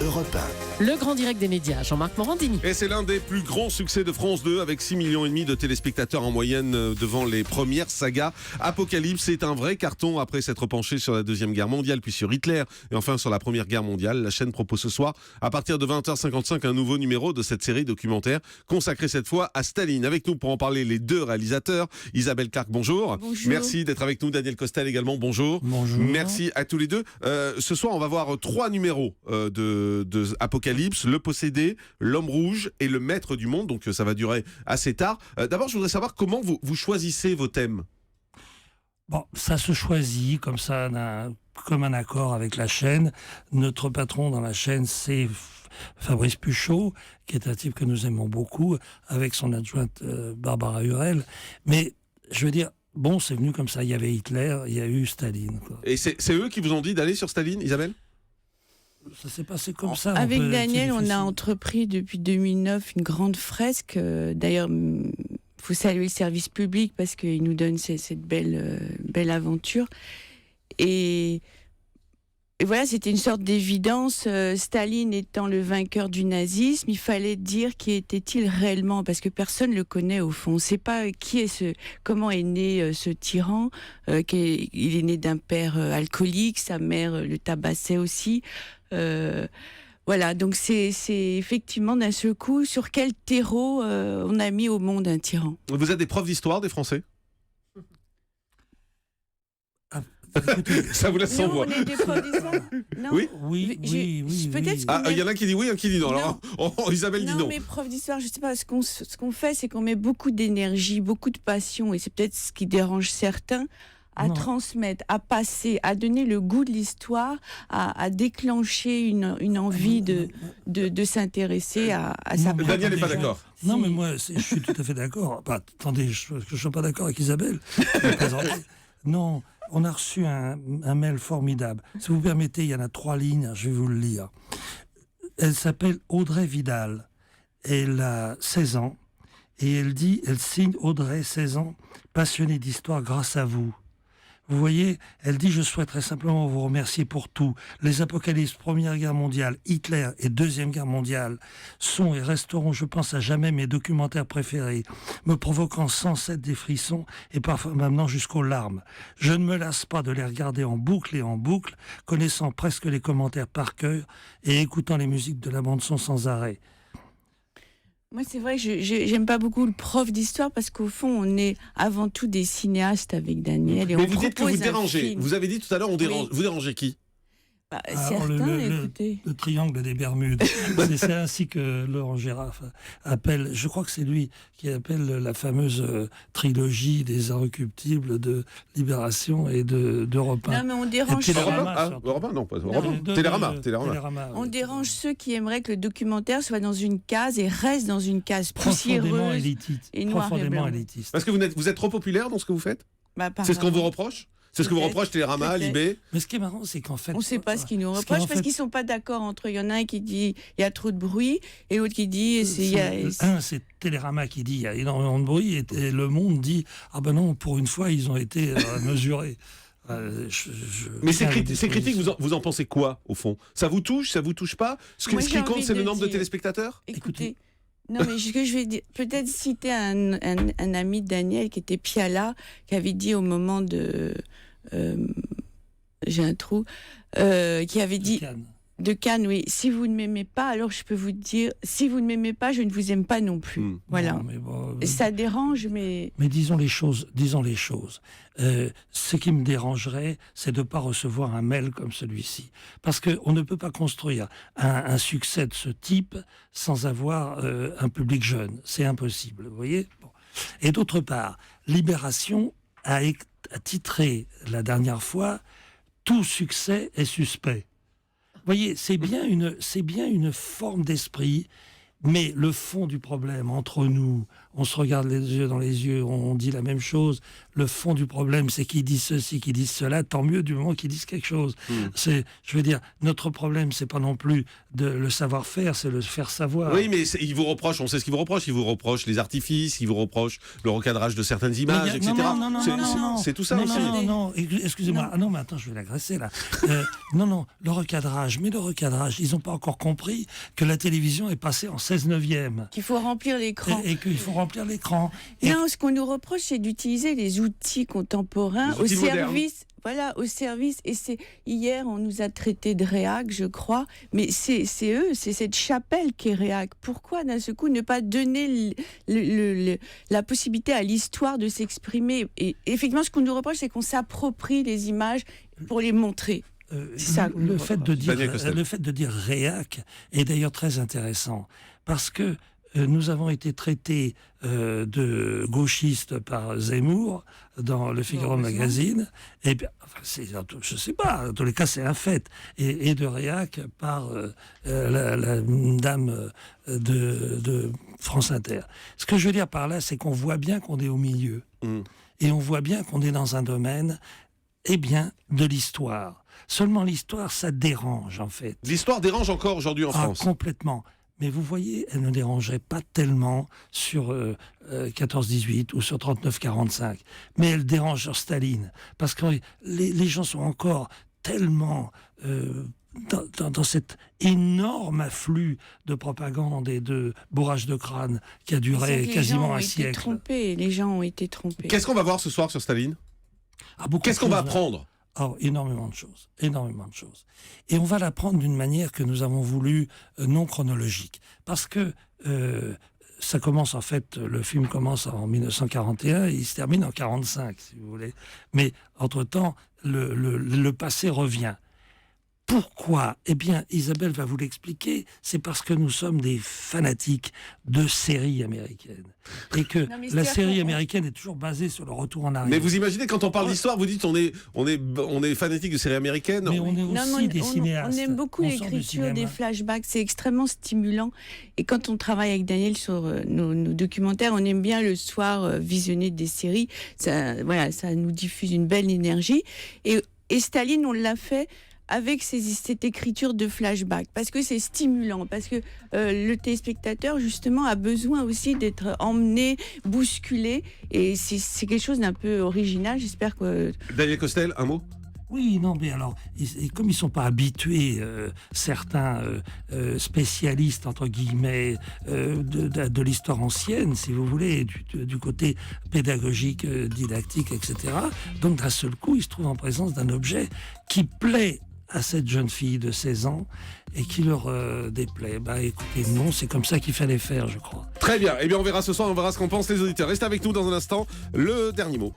Europe 1. Le grand direct des médias, Jean-Marc Morandini. Et c'est l'un des plus grands succès de France 2 avec 6,5 millions de téléspectateurs en moyenne devant les premières sagas. Apocalypse est un vrai carton après s'être penché sur la Deuxième Guerre mondiale, puis sur Hitler et enfin sur la Première Guerre mondiale. La chaîne propose ce soir, à partir de 20h55, un nouveau numéro de cette série documentaire consacrée cette fois à Staline. Avec nous pour en parler, les deux réalisateurs. Isabelle Clark, bonjour. Bonjour. Merci d'être avec nous. Daniel Costel également, bonjour. Bonjour. Merci à tous les deux. Ce soir, on va voir 3 numéros de Apocalypse, Le Possédé, L'Homme Rouge et Le Maître du Monde. Donc ça va durer assez tard. D'abord, je voudrais savoir comment vous choisissez vos thèmes. Bon, ça se choisit comme ça, comme un accord avec la chaîne. Notre patron dans la chaîne, c'est Fabrice Puchot, qui est un type que nous aimons beaucoup, avec son adjointe Barbara Hurel. Mais je veux dire, bon, c'est venu comme ça. Il y avait Hitler, il y a eu Staline, quoi. Et c'est eux qui vous ont dit d'aller sur Staline, Isabelle ? Ça s'est passé comme ça. Avec Daniel, on a entrepris depuis 2009 une grande fresque. D'ailleurs, il faut saluer le service public parce qu'il nous donne cette belle aventure. Et voilà, c'était une sorte d'évidence. Staline étant le vainqueur du nazisme, il fallait dire qui était-il réellement, parce que personne ne le connaît au fond. On ne sait pas comment est né ce tyran. Il est né d'un père alcoolique, sa mère le tabassait aussi. Voilà, donc c'est effectivement d'un seul coup sur quel terreau on a mis au monde un tyran. Vous êtes des profs d'histoire des Français ? Ça vous laisse sans voix. On est des profs d'histoire ? Non. Oui. Oui. Peut-être. Ah, il y en a qui dit oui, un qui dit non. Alors, Isabelle dit non. Mais prof d'histoire, je sais pas, ce qu'on fait, c'est qu'on met beaucoup d'énergie, beaucoup de passion, et c'est peut-être ce qui dérange certains, à transmettre, à passer, à donner le goût de l'histoire, à déclencher une envie de s'intéresser à sa propre. Daniel n'est pas d'accord. Non, mais moi, je suis tout à fait d'accord. Bah, attendez, je ne suis pas d'accord avec Isabelle. Non, on a reçu un mail formidable. Si vous permettez, il y en a 3 lignes, je vais vous le lire. Elle s'appelle Audrey Vidal. Elle a 16 ans. Et elle signe Audrey, 16 ans, passionnée d'histoire grâce à vous. Vous voyez, elle dit « Je souhaiterais simplement vous remercier pour tout. Les apocalypses, Première Guerre mondiale, Hitler et Deuxième Guerre mondiale sont et resteront, je pense, à jamais mes documentaires préférés, me provoquant sans cesse des frissons et parfois m'amenant jusqu'aux larmes. Je ne me lasse pas de les regarder en boucle et en boucle, connaissant presque les commentaires par cœur et écoutant les musiques de la bande-son sans arrêt. » Moi, c'est vrai que j'aime pas beaucoup le prof d'histoire parce qu'au fond, on est avant tout des cinéastes avec Daniel. Et mais on vous dites que vous dérangez. Film. Vous avez dit tout à l'heure, vous dérangez qui ? Certains, écoutez. Le triangle des Bermudes. c'est ainsi que Laurent Gérard appelle, je crois que c'est lui qui appelle la fameuse trilogie des Inrecuptibles de Libération et d'Europe 1. Non, mais on dérange Europe 1, non, pas Europe 1. Télérama. On dérange ceux qui aimeraient que le documentaire soit dans une case et reste dans une case poussiéreuse et noire et blanc. Élitiste. Parce que vous êtes trop populaire dans ce que vous faites ? C'est ce qu'on vous reproche ? C'est ce que vous reproche Télérama, Libé. Mais ce qui est marrant, c'est qu'en fait... On ne sait pas ce qu'ils nous reprochent parce qu'ils ne sont pas d'accord entre eux. Il y en a un qui dit il y a trop de bruit et l'autre qui dit... C'est Télérama qui dit il y a énormément de bruit et Le Monde dit ah ben non, pour une fois, ils ont été mesurés. Mais ces critiques, vous en pensez quoi, au fond ? Ça vous touche pas ? Ce qui compte, c'est le nombre de téléspectateurs ? Écoutez... Non, mais ce que je vais dire, peut-être citer un ami de Daniel qui était Piala, qui avait dit au moment de... j'ai un trou. Qui avait dit... De Cannes, oui. Si vous ne m'aimez pas, alors je peux vous dire, si vous ne m'aimez pas, je ne vous aime pas non plus. Voilà. Non, mais bon, ça dérange, mais... Mais disons les choses. Ce qui me dérangerait, c'est de ne pas recevoir un mail comme celui-ci. Parce qu'on ne peut pas construire un succès de ce type sans avoir un public jeune. C'est impossible, vous voyez ? Bon. Et d'autre part, Libération a titré la dernière fois « Tout succès est suspect ». Vous voyez, c'est bien une forme d'esprit Mais le fond du problème, entre nous, on se regarde les yeux dans les yeux, on dit la même chose. Le fond du problème, c'est qu'ils disent ceci, qu'ils disent cela, tant mieux du moment qu'ils disent quelque chose. Je veux dire, notre problème, c'est pas non plus le savoir-faire, c'est le faire savoir. Oui, mais ils vous reprochent, on sait ce qu'ils vous reprochent. Ils vous reprochent les artifices, ils vous reprochent le recadrage de certaines images, etc. C'est tout ça aussi. Non, excusez-moi. Ah non, mais attends, je vais l'agresser là. Non, le recadrage. Mais le recadrage, ils n'ont pas encore compris que la télévision est passée en 16/9. Qu'il faut remplir l'écran. Et qu'il faut remplir l'écran. Non, ce qu'on nous reproche, c'est d'utiliser les outils contemporains Les outils au modernes. service. Voilà, au service. Et hier, on nous a traité de réac, je crois. Mais c'est eux, c'est cette chapelle qui est réac. Pourquoi, d'un seul coup, ne pas donner la possibilité à l'histoire de s'exprimer? Et effectivement, ce qu'on nous reproche, c'est qu'on s'approprie les images pour les montrer. Ça, le fait de dire réac est d'ailleurs très intéressant parce que nous avons été traités de gauchistes par Zemmour dans le Figaro Magazine, et bien, enfin, je sais pas, en tous les cas c'est un fait, et de réac par la dame de France Inter. Ce que je veux dire par là, c'est qu'on voit bien qu'on est au milieu, et on voit bien qu'on est dans un domaine, de l'histoire. Seulement l'histoire, ça dérange en fait. L'histoire dérange encore aujourd'hui en France. Complètement. Mais vous voyez, elle ne dérangerait pas tellement sur 14-18 ou sur 39-45. Mais elle dérange sur Staline. Parce que les gens sont encore tellement dans cet énorme afflux de propagande et de bourrage de crâne qui a duré quasiment un siècle. Les gens ont été trompés. Qu'est-ce qu'on va voir ce soir sur Staline ? Qu'est-ce qu'on va apprendre ? Énormément de choses. Et on va l'apprendre d'une manière que nous avons voulu non chronologique. Parce que ça commence en fait, le film commence en 1941 et il se termine en 1945, si vous voulez. Mais entre-temps, le passé revient. Pourquoi ? Eh bien, Isabelle va vous l'expliquer. C'est parce que nous sommes des fanatiques de séries américaines. Et que la série américaine est toujours basée sur le retour en arrière. Mais vous imaginez, quand on parle d'histoire, vous dites on est fanatique de séries américaines. Mais on est aussi des cinéastes. On aime beaucoup l'écriture des flashbacks. C'est extrêmement stimulant. Et quand on travaille avec Daniel sur nos documentaires, on aime bien le soir visionner des séries. Ça nous diffuse une belle énergie. Et Staline, on l'a fait avec cette écriture de flashback, parce que c'est stimulant, parce que le téléspectateur, justement, a besoin aussi d'être emmené, bousculé, et c'est quelque chose d'un peu original, j'espère que... Daniel Costel, un mot ? Oui, non, mais alors, comme ils ne sont pas habitués, certains spécialistes, entre guillemets, de l'histoire ancienne, si vous voulez, du côté pédagogique, didactique, etc., donc d'un seul coup, ils se trouvent en présence d'un objet qui plaît à cette jeune fille de 16 ans et qui leur déplaît. Écoutez, non, c'est comme ça qu'il fallait faire, je crois. Très bien, on verra ce soir, on verra ce qu'en pensent les auditeurs. Restez avec nous dans un instant, le dernier mot.